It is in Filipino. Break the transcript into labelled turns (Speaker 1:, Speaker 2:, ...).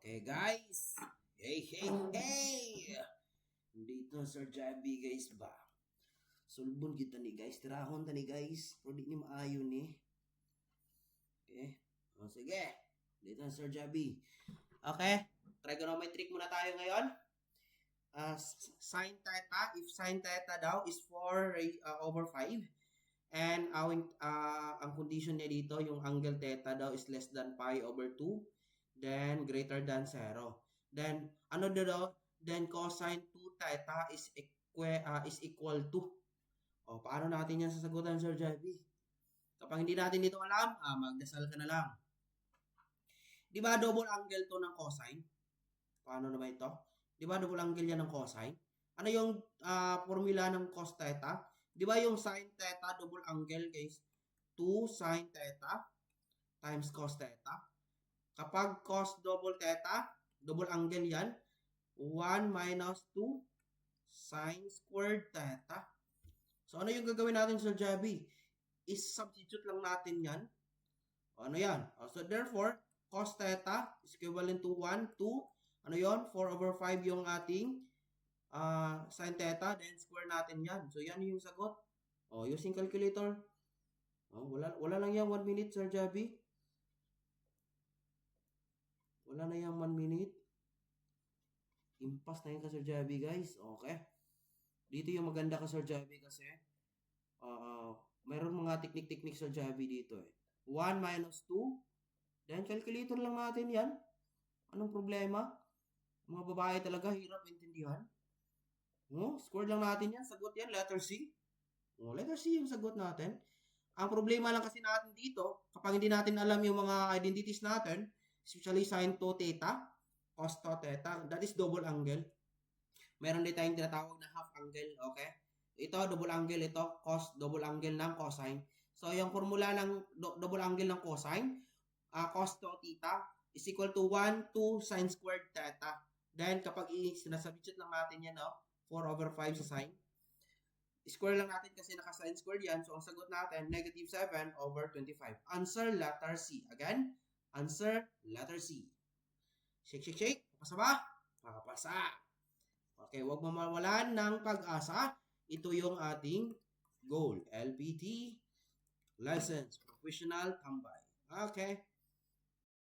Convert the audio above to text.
Speaker 1: Okay guys, hey! Dito Sir Javi guys ba? Sulbon kita ni guys, tirahon ta ni guys, pero di ni maayo ni. Okay, o sige, dito Sir Javi. Okay, trigonometric muna tayo ngayon. Sin theta, if sin theta daw is 4 over 5, and ang condition niya dito, yung angle theta daw is less than pi over 2, then greater than 0. Then, ano daw? Then cosine 2 theta is equal to. O, paano natin yan sasagutan, Sir Javi? Kapag hindi natin dito alam, magdasal ka na lang. Di ba double angle to ng cosine? Paano naman ito? Di ba double angle yan ng cosine? Ano yung formula ng cos theta? Di ba yung sin theta double angle guys? 2 sin theta times cos theta. Kapag cos double theta, double angle yan, 1 minus 2 sin squared theta. So, ano yung gagawin natin sa Javi? Is-substitute lang natin yan. Ano yan? So, therefore, cos theta is equivalent to 1, 2, ano yon? 4 over 5 yung ating sin theta, then square natin yan. So, yan yung sagot. Using calculator. Wala lang yan 1 minute, Sir Javi. Wala na yung 1 minute. Impas na yun ka, Sir Javi, guys. Okay. Dito yung maganda ka, Sir Javi, kasi mayroon mga teknik-teknik, Sir Javi, dito eh. 1 minus 2. Then, calculator lang natin yan. Anong problema? Mga babae talaga, hirap intindihan. Score lang natin yan. Sagot yan, letter C. Letter C yung sagot natin. Ang problema lang kasi natin dito, kapag hindi natin alam yung mga identities natin, especially sin 2 theta, cos 2 theta, that is double angle. Meron din tayong tinatawag na half angle, okay? Ito, double angle, ito, cos, double angle ng cosine. So, yung formula ng double angle ng cosine, cos 2 theta is equal to 1, 2 sin squared theta. Then, kapag sinasubstitute lang natin yan, 4 over 5 sa sin. Square lang natin kasi naka-sin squared yan. So, ang sagot natin, negative 7 over 25. Answer, letter C. Again, answer, letter C. Shake. Papasa ba? Papasa. Okay, huwag mamawalan ng pag-asa. Ito yung ating goal. LPT, License, Professional Tambay. Okay.